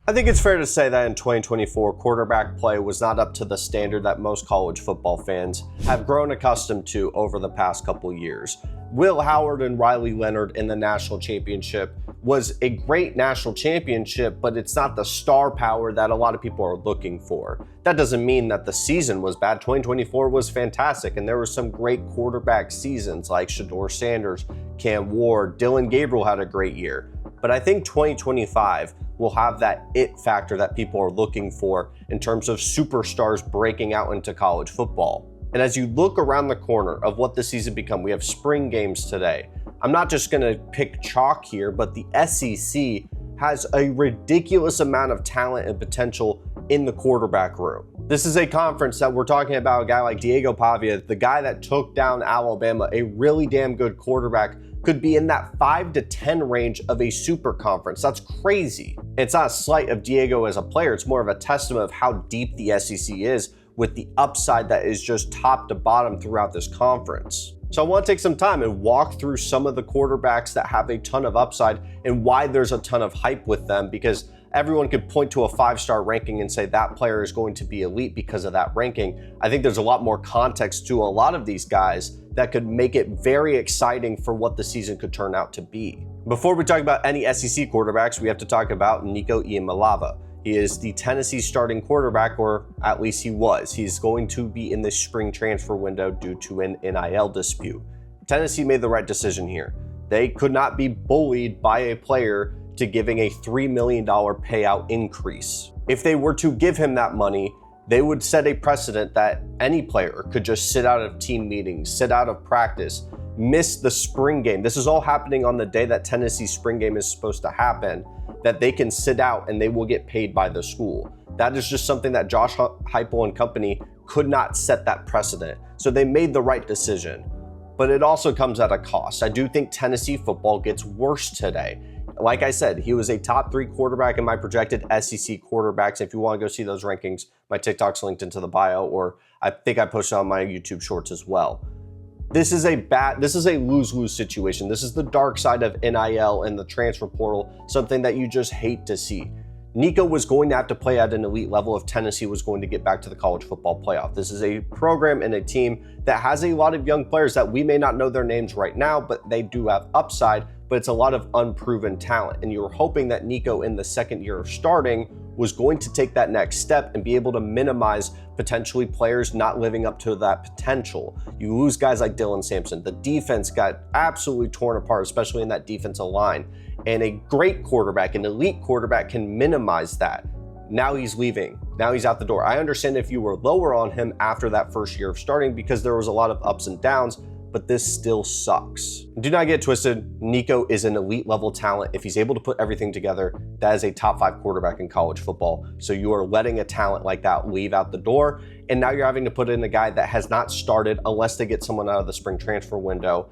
I think it's fair to say that in 2024, quarterback play was not up to the standard that most college football fans have grown accustomed to over the past couple years. Will Howard and Riley Leonard in the national championship was a great national championship, but it's not the star power that a lot of people are looking for. That doesn't mean that the season was bad. 2024 was fantastic, and there were some great quarterback seasons like Shedeur Sanders, Cam Ward, Dylan Gabriel had a great year. But I think 2025 will have that it factor that people are looking for in terms of superstars breaking out into college football. And as you look around the corner of what the season become, we have spring games today. I'm not just going to pick chalk here, but the SEC has a ridiculous amount of talent and potential in the quarterback room. This is a conference that we're talking about a guy like Diego Pavia, the guy that took down Alabama, a really damn good quarterback, could be in that 5 to 10 range of a super conference. That's crazy. It's not a slight of Diego as a player. It's more of a testament of how deep the SEC is with the upside that is just top to bottom throughout this conference. So I want to take some time and walk through some of the quarterbacks that have a ton of upside and why there's a ton of hype with them, because everyone could point to a 5-star ranking and say that player is going to be elite because of that ranking. I think there's a lot more context to a lot of these guys that could make it very exciting for what the season could turn out to be. Before we talk about any SEC quarterbacks, we have to talk about Nico Iamaleava. He is the Tennessee starting quarterback, or at least he was. He's going to be in the spring transfer window due to an NIL dispute. Tennessee made the right decision here. They could not be bullied by a player to giving a $3 million payout increase. If they were to give him that money, they would set a precedent that any player could just sit out of team meetings, sit out of practice, miss the spring game. This is all happening on the day that Tennessee's spring game is supposed to happen, that they can sit out and they will get paid by the school. That is just something that Josh Heupel and company could not set that precedent. So they made the right decision, but it also comes at a cost. I do think Tennessee football gets worse today. Like I said, he was a top 3 quarterback in my projected SEC quarterbacks. If you want to go see those rankings, my TikTok's linked into the bio, or I think I posted on my YouTube shorts as well. This is a lose-lose situation. This is the dark side of NIL and the transfer portal, something that you just hate to see. Nico was going to have to play at an elite level if Tennessee was going to get back to the college football playoff. This is a program and a team that has a lot of young players that we may not know their names right now, but they do have upside, but it's a lot of unproven talent. And you were hoping that Nico in the second year of starting was going to take that next step and be able to minimize potentially players not living up to that potential. You lose guys like Dylan Sampson. The defense got absolutely torn apart, especially in that defensive line. And a great quarterback, an elite quarterback, can minimize that. Now he's leaving. Now he's out the door. I understand if you were lower on him after that first year of starting because there was a lot of ups and downs, but this still sucks. Do not get twisted. Nico is an elite level talent. If he's able to put everything together, that is a top 5 quarterback in college football. So you are letting a talent like that leave out the door. And now you're having to put in a guy that has not started unless they get someone out of the spring transfer window.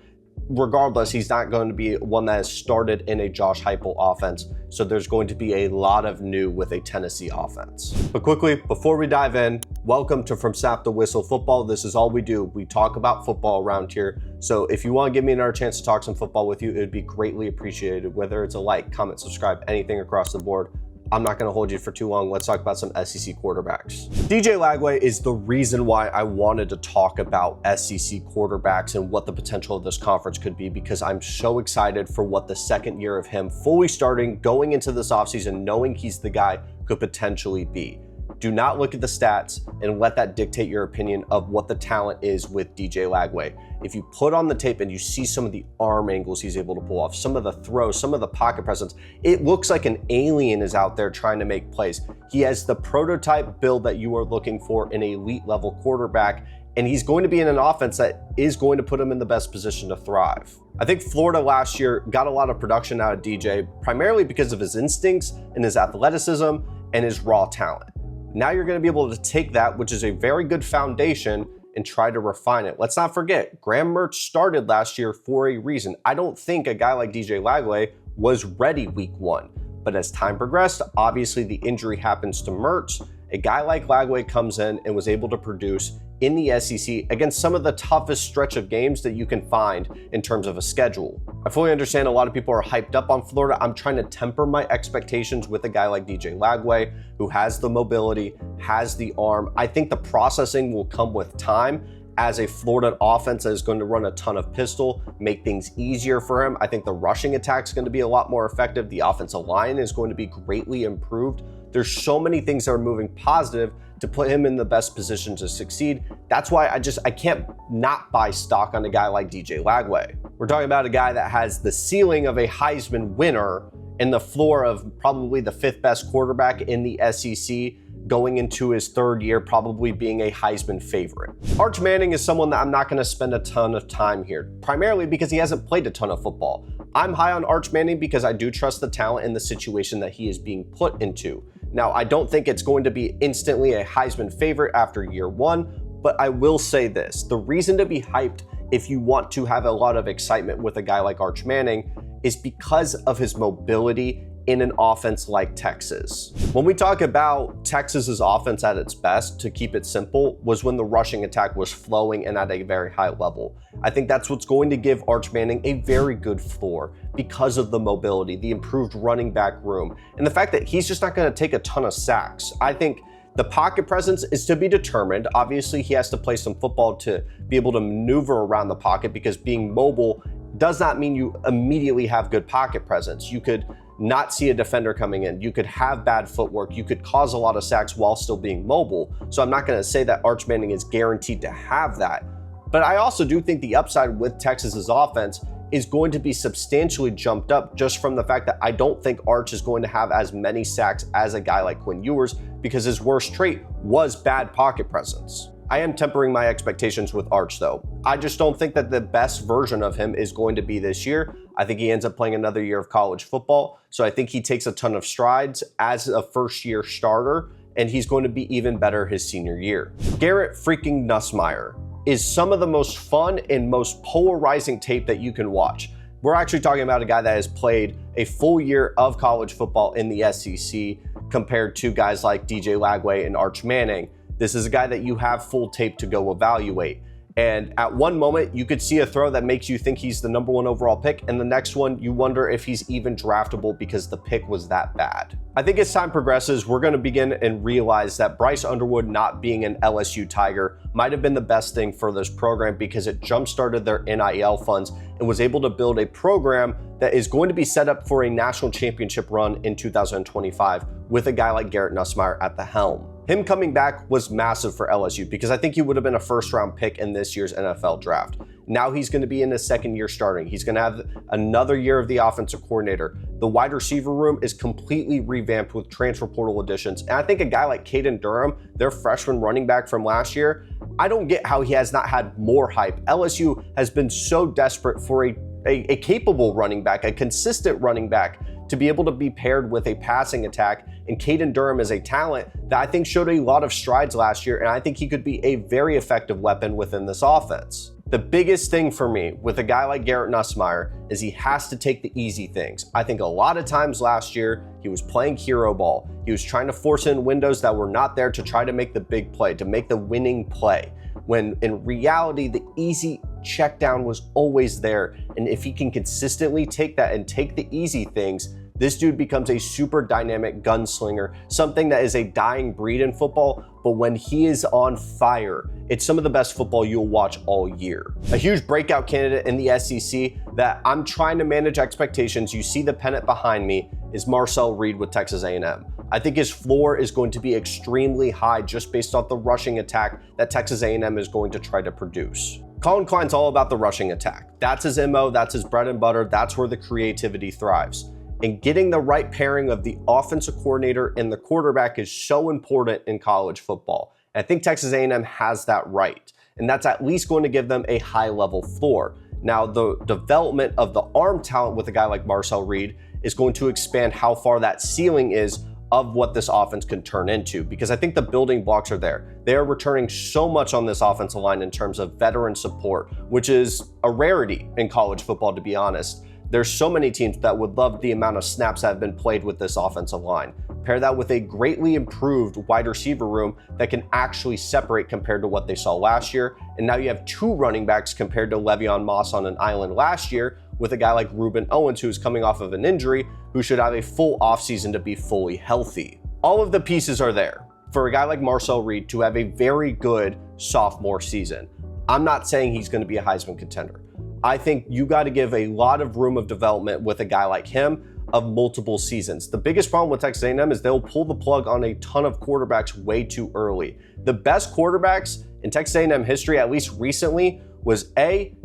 Regardless, he's not going to be one that has started in a Josh Heupel offense. So there's going to be a lot of new with a Tennessee offense. But quickly, before we dive in, welcome to From Snap to Whistle Football. This is all we do. We talk about football around here. So if you want to give me another chance to talk some football with you, it would be greatly appreciated. Whether it's a like, comment, subscribe, anything across the board. I'm not going to hold you for too long. Let's talk about some SEC quarterbacks. DJ Lagway is the reason why I wanted to talk about SEC quarterbacks and what the potential of this conference could be, because I'm so excited for what the second year of him fully starting, going into this offseason, knowing he's the guy could potentially be. Do not look at the stats and let that dictate your opinion of what the talent is with DJ Lagway. If you put on the tape and you see some of the arm angles he's able to pull off, some of the throws, some of the pocket presence, it looks like an alien is out there trying to make plays. He has the prototype build that you are looking for in an elite level quarterback, and he's going to be in an offense that is going to put him in the best position to thrive. I think Florida last year got a lot of production out of DJ, primarily because of his instincts and his athleticism and his raw talent. Now you're going to be able to take that, which is a very good foundation, and try to refine it. Let's not forget, Graham Mertz started last year for a reason. I don't think a guy like DJ Lagway was ready week 1. But as time progressed, obviously the injury happens to Mertz. A guy like Lagway comes in and was able to produce in the SEC against some of the toughest stretch of games that you can find in terms of a schedule. I fully understand a lot of people are hyped up on Florida. I'm trying to temper my expectations with a guy like DJ Lagway, who has the mobility, has the arm. I think the processing will come with time as a Florida offense that is going to run a ton of pistol, make things easier for him. I think the rushing attack is going to be a lot more effective. The offensive line is going to be greatly improved. There's so many things that are moving positive to put him in the best position to succeed. That's why I can't not buy stock on a guy like DJ Lagway. We're talking about a guy that has the ceiling of a Heisman winner and the floor of probably the 5th best quarterback in the SEC, going into his 3rd year, probably being a Heisman favorite. Arch Manning is someone that I'm not going to spend a ton of time here, primarily because he hasn't played a ton of football. I'm high on Arch Manning because I do trust the talent and the situation that he is being put into. Now, I don't think it's going to be instantly a Heisman favorite after year 1, but I will say this. The reason to be hyped if you want to have a lot of excitement with a guy like Arch Manning is because of his mobility in an offense like Texas. When we talk about Texas's offense at its best, to keep it simple, was when the rushing attack was flowing and at a very high level. I think that's what's going to give Arch Manning a very good floor because of the mobility, the improved running back room, and the fact that he's just not going to take a ton of sacks. I think the pocket presence is to be determined. Obviously, he has to play some football to be able to maneuver around the pocket, because being mobile does not mean you immediately have good pocket presence. You could not see a defender coming in. You could have bad footwork. You could cause a lot of sacks while still being mobile. So I'm not going to say that Arch Manning is guaranteed to have that. But I also do think the upside with Texas's offense is going to be substantially jumped up just from the fact that I don't think Arch is going to have as many sacks as a guy like Quinn Ewers, because his worst trait was bad pocket presence. I am tempering my expectations with Arch though. I just don't think that the best version of him is going to be this year. I think he ends up playing another year of college football. So I think he takes a ton of strides as a first-year starter, and he's going to be even better his senior year. Garrett freaking Nussmeier is some of the most fun and most polarizing tape that you can watch. We're actually talking about a guy that has played a full year of college football in the SEC compared to guys like DJ Lagway and Arch Manning. This is a guy that you have full tape to go evaluate. And at one moment, you could see a throw that makes you think he's the #1 overall pick, and the next one, you wonder if he's even draftable because the pick was that bad. I think as time progresses, we're going to begin and realize that Bryce Underwood not being an LSU Tiger might have been the best thing for this program, because it jump-started their NIL funds and was able to build a program that is going to be set up for a national championship run in 2025 with a guy like Garrett Nussmeier at the helm. Him coming back was massive for LSU, because I think he would have been a first-round pick in this year's NFL draft. Now he's going to be in his 2nd year starting. He's going to have another year of the offensive coordinator. The wide receiver room is completely revamped with transfer portal additions. And I think a guy like Caden Durham, their freshman running back from last year, I don't get how he has not had more hype. LSU has been so desperate for a capable running back, a consistent running back, to be able to be paired with a passing attack. And Caden Durham is a talent that I think showed a lot of strides last year, and I think he could be a very effective weapon within this offense. The biggest thing for me with a guy like Garrett Nussmeier is he has to take the easy things. I think a lot of times last year, he was playing hero ball. He was trying to force in windows that were not there to try to make the big play, to make the winning play, when in reality, the easy check down was always there. And if he can consistently take that and take the easy things, this dude becomes a super dynamic gunslinger, something that is a dying breed in football, but when he is on fire, it's some of the best football you'll watch all year. A huge breakout candidate in the SEC that I'm trying to manage expectations, you see the pennant behind me, is Marcel Reed with Texas A&M. I think his floor is going to be extremely high just based off the rushing attack that Texas A&M is going to try to produce. Colin Klein's all about the rushing attack. That's his MO, that's his bread and butter, that's where the creativity thrives. And getting the right pairing of the offensive coordinator and the quarterback is so important in college football. And I think Texas A&M has that right. And that's at least going to give them a high-level floor. Now, the development of the arm talent with a guy like Marcel Reed is going to expand how far that ceiling is of what this offense can turn into, because I think the building blocks are there. They are returning so much on this offensive line in terms of veteran support, which is a rarity in college football, to be honest. There's so many teams that would love the amount of snaps that have been played with this offensive line. Pair that with a greatly improved wide receiver room that can actually separate compared to what they saw last year. And now you have 2 running backs compared to Le'Veon Moss on an island last year, with a guy like Ruben Owens who's coming off of an injury, who should have a full offseason to be fully healthy. All of the pieces are there for a guy like Marcel Reed to have a very good sophomore season. I'm not saying he's going to be a Heisman contender. I think you got to give a lot of room of development with a guy like him of multiple seasons. The biggest problem with Texas A&M is they'll pull the plug on a ton of quarterbacks way too early. The best quarterbacks in Texas A&M history, at least recently, was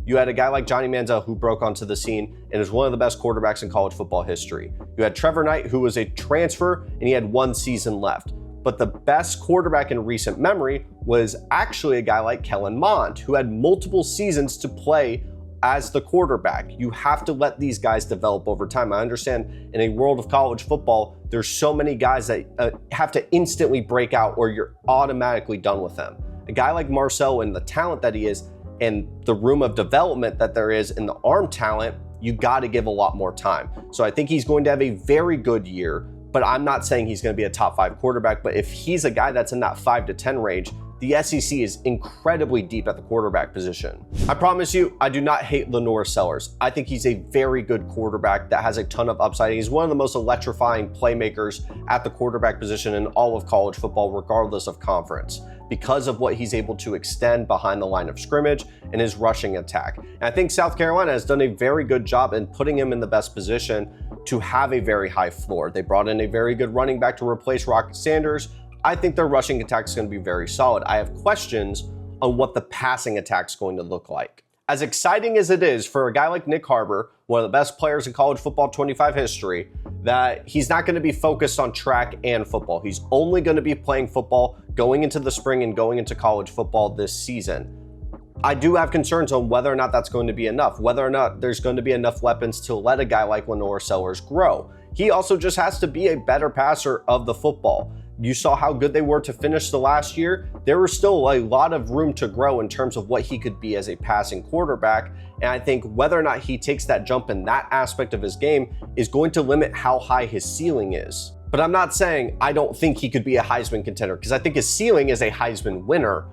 you had a guy like Johnny Manziel who broke onto the scene and is one of the best quarterbacks in college football history. You had Trevor Knight, who was a transfer and he had 1 season left. But the best quarterback in recent memory was actually a guy like Kellen Mond, who had multiple seasons to play as the quarterback. You have to let these guys develop over time. I understand in a world of college football, there's so many guys that have to instantly break out or you're automatically done with them. A guy like Marcel and the talent that he is and the room of development that there is in the arm talent, you got to give a lot more time. So I think he's going to have a very good year, but I'm not saying he's going to be a top 5 quarterback. But if he's a guy that's in that 5 to 10 range, the SEC is incredibly deep at the quarterback position. I promise you, I do not hate Lenore Sellers. I think he's a very good quarterback that has a ton of upside. He's one of the most electrifying playmakers at the quarterback position in all of college football, regardless of conference, because of what he's able to extend behind the line of scrimmage and his rushing attack. And I think South Carolina has done a very good job in putting him in the best position to have a very high floor. They brought in a very good running back to replace Rocket Sanders. I think their rushing attack is going to be very solid. I have questions on what the passing attack is going to look like. As exciting as it is for a guy like Nick Harbor, one of the best players in college football 25 history, that he's not going to be focused on track and football. He's only going to be playing football going into the spring and going into college football this season. I do have concerns on whether or not that's going to be enough, whether or not there's going to be enough weapons to let a guy like Lenore Sellers grow. He also just has to be a better passer of the football. You saw how good they were to finish the last year. There was still a lot of room to grow in terms of what he could be as a passing quarterback. And I think whether or not he takes that jump in that aspect of his game is going to limit how high his ceiling is. But I'm not saying I don't think he could be a Heisman contender, because I think his ceiling is a Heisman winner.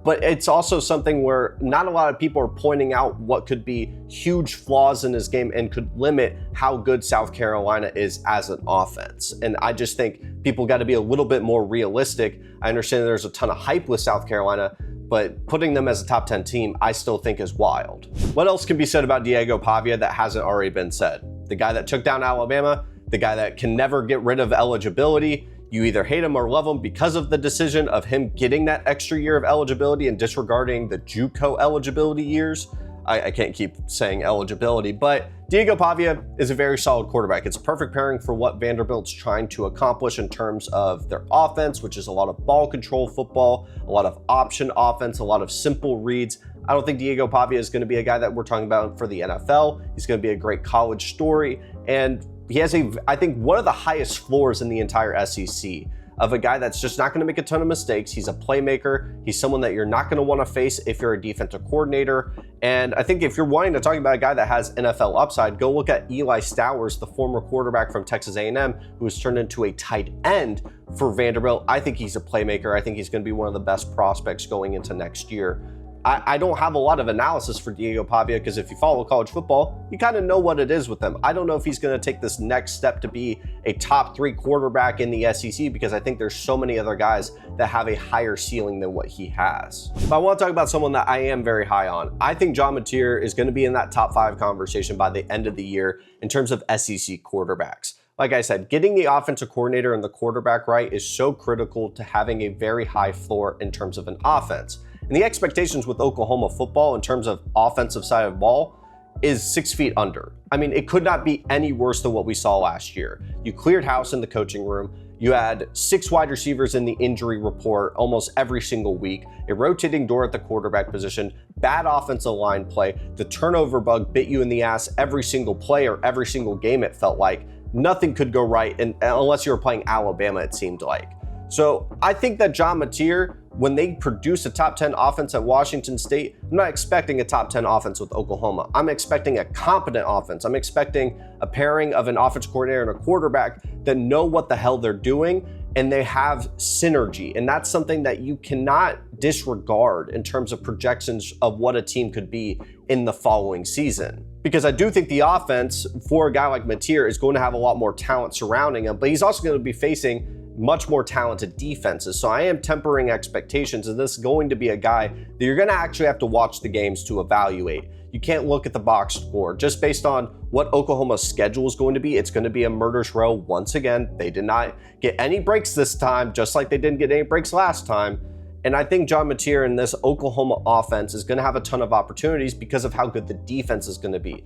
But it's also something where not a lot of people are pointing out what could be huge flaws in his game and could limit how good South Carolina is as an offense. And I just think people got to be a little bit more realistic. I understand there's a ton of hype with South Carolina, but putting them as a top 10 team, I still think is wild. What else can be said about Diego Pavia that hasn't already been said? The guy that took down Alabama, the guy that can never get rid of eligibility. You either hate him or love him because of the decision of him getting that extra year of eligibility and disregarding the JUCO eligibility years. I can't keep saying eligibility, but Diego Pavia is a very solid quarterback. It's a perfect pairing for what Vanderbilt's trying to accomplish in terms of their offense, which is a lot of ball control football, a lot of option offense, a lot of simple reads. I don't think Diego Pavia is going to be a guy that we're talking about for the NFL. He's going to be a great college story, and he has I think one of the highest floors in the entire SEC of a guy that's just not going to make a ton of mistakes. He's a playmaker. He's someone that you're not going to want to face if you're a defensive coordinator. And I think if you're wanting to talk about a guy that has NFL upside, go look at Eli Stowers, the former quarterback from Texas A&M, who was turned into a tight end for Vanderbilt. I think he's a playmaker. I think he's going to be one of the best prospects going into next year. I don't have a lot of analysis for Diego Pavia because if you follow college football, you kind of know what it is with him. I don't know if he's going to take this next step to be a top 3 quarterback in the SEC because I think there's so many other guys that have a higher ceiling than what he has. But I want to talk about someone that I am very high on. I think John Mateer is going to be in that top 5 conversation by the end of the year in terms of SEC quarterbacks. Like I said, getting the offensive coordinator and the quarterback right is so critical to having a very high floor in terms of an offense. And the expectations with Oklahoma football in terms of offensive side of ball is 6 feet under. I mean, it could not be any worse than what we saw last year. You cleared house in the coaching room. You had 6 wide receivers in the injury report almost every single week, a rotating door at the quarterback position, bad offensive line play. The turnover bug bit you in the ass every single play or every single game, it felt like. Nothing could go right unless you were playing Alabama, it seemed like. So I think that John Mateer when they produce a top 10 offense at Washington State, I'm not expecting a top 10 offense with Oklahoma. I'm expecting a competent offense. I'm expecting a pairing of an offense coordinator and a quarterback that know what the hell they're doing, and they have synergy. And that's something that you cannot disregard in terms of projections of what a team could be in the following season. Because I do think the offense for a guy like Mateer is going to have a lot more talent surrounding him, but he's also going to be facing much more talented defenses. So I am tempering expectations, and this is going to be a guy that you're going to actually have to watch the games to evaluate. You can't look at the box score just based on what Oklahoma's schedule is going to be. It's going to be a murder's row once again. They did not get any breaks this time, just like they didn't get any breaks last time. And I think John Mateer in this Oklahoma offense is going to have a ton of opportunities because of how good the defense is going to be.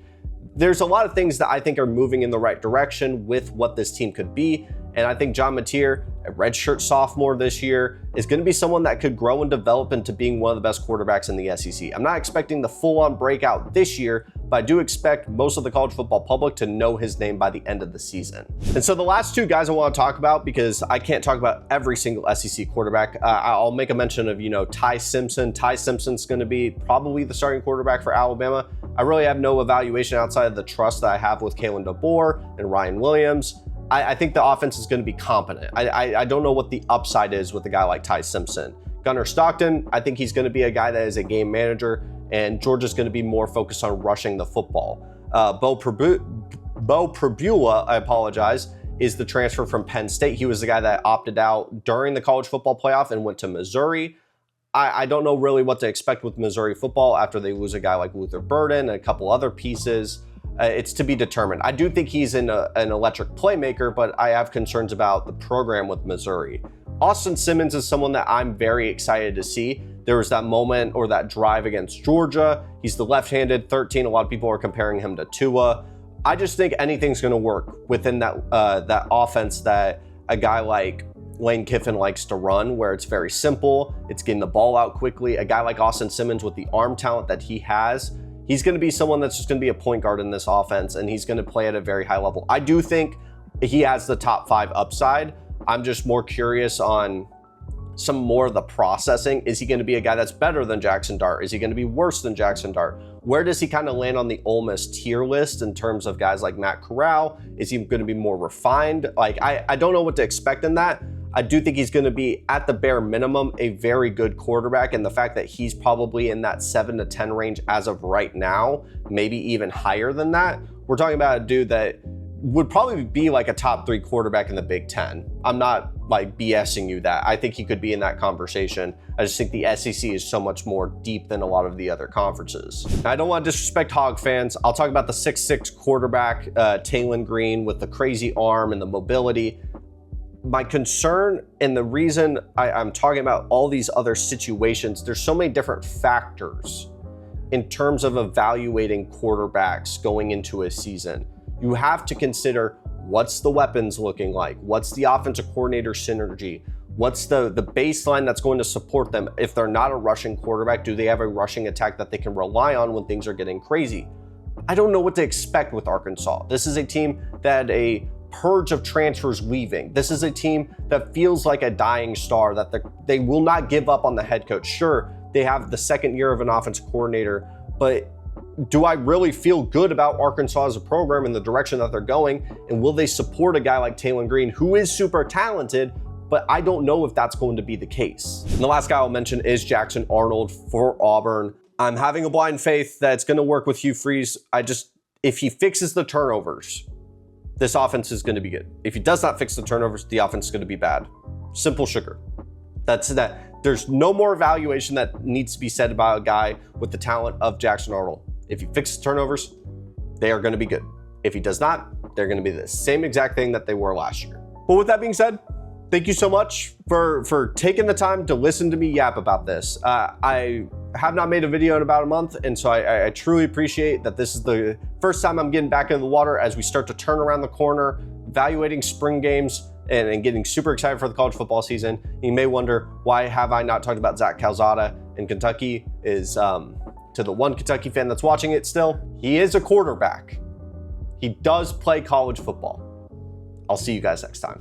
There's a lot of things that I think are moving in the right direction with what this team could be. And I think John Mateer, a redshirt sophomore this year, is going to be someone that could grow and develop into being one of the best quarterbacks in the SEC. I'm not expecting the full-on breakout this year, but I do expect most of the college football public to know his name by the end of the season. And so the last two guys I want to talk about, because I can't talk about every single SEC quarterback, I'll make a mention of, Ty Simpson. Ty Simpson's going to be probably the starting quarterback for Alabama. I really have no evaluation outside of the trust that I have with Kalen DeBoer and Ryan Williams. I think the offense is going to be competent. I don't know what the upside is with a guy like Ty Simpson. Gunnar Stockton, I think he's going to be a guy that is a game manager, and Georgia's going to be more focused on rushing the football. Bo Pribula, I apologize, is the transfer from Penn State. He was the guy that opted out during the college football playoff and went to Missouri. I don't know really what to expect with Missouri football after they lose a guy like Luther Burden and a couple other pieces. It's to be determined. I do think he's an electric playmaker, but I have concerns about the program with Missouri. Austin Simmons is someone that I'm very excited to see. There was that moment or that drive against Georgia. He's the left-handed 13. A lot of people are comparing him to Tua. I just think anything's going to work within that offense that a guy like Lane Kiffin likes to run, where it's very simple. It's getting the ball out quickly. A guy like Austin Simmons with the arm talent that he has, he's going to be someone that's just going to be a point guard in this offense, and he's going to play at a very high level. I do think he has the top 5 upside. I'm just more curious on some more of the processing. Is he going to be a guy that's better than Jackson Dart? Is he going to be worse than Jackson Dart? Where does he kind of land on the Ole Miss tier list in terms of guys like Matt Corral? Is he going to be more refined? I don't know what to expect in that. I do think he's going to be, at the bare minimum, a very good quarterback, and the fact that he's probably in that 7 to 10 range as of right now, maybe even higher than that, we're talking about a dude that would probably be like a top 3 quarterback in the Big Ten. I'm not like BSing you that. I think he could be in that conversation. I just think the SEC is so much more deep than a lot of the other conferences. Now, I don't want to disrespect Hog fans. I'll talk about the 6'6" quarterback, Taylon Green, with the crazy arm and the mobility. My concern, and the reason I'm talking about all these other situations, there's so many different factors in terms of evaluating quarterbacks going into a season. You have to consider, what's the weapons looking like? What's the offensive coordinator synergy? What's the baseline that's going to support them? If they're not a rushing quarterback, do they have a rushing attack that they can rely on when things are getting crazy? I don't know what to expect with Arkansas. This is a team that had a purge of transfers leaving. This is a team that feels like a dying star, that they will not give up on the head coach. Sure, they have the second year of an offensive coordinator, but do I really feel good about Arkansas as a program and the direction that they're going? And will they support a guy like Taylon Green, who is super talented, but I don't know if that's going to be the case. And the last guy I'll mention is Jackson Arnold for Auburn. I'm having a blind faith that it's going to work with Hugh Freeze. If he fixes the turnovers, this offense is going to be good. If he does not fix the turnovers, the offense is going to be bad. Simple sugar. That's that. There's no more evaluation that needs to be said about a guy with the talent of Jackson Arnold. If he fixes turnovers, they are going to be good. If he does not, they're going to be the same exact thing that they were last year. But with that being said, thank you so much for taking the time to listen to me yap about this. I have not made a video in about a month, and so I truly appreciate that this is the first time I'm getting back into the water as we start to turn around the corner, evaluating spring games, and getting super excited for the college football season. You may wonder, why have I not talked about Zach Calzada in Kentucky? To the one Kentucky fan that's watching it still, he is a quarterback. He does play college football. I'll see you guys next time.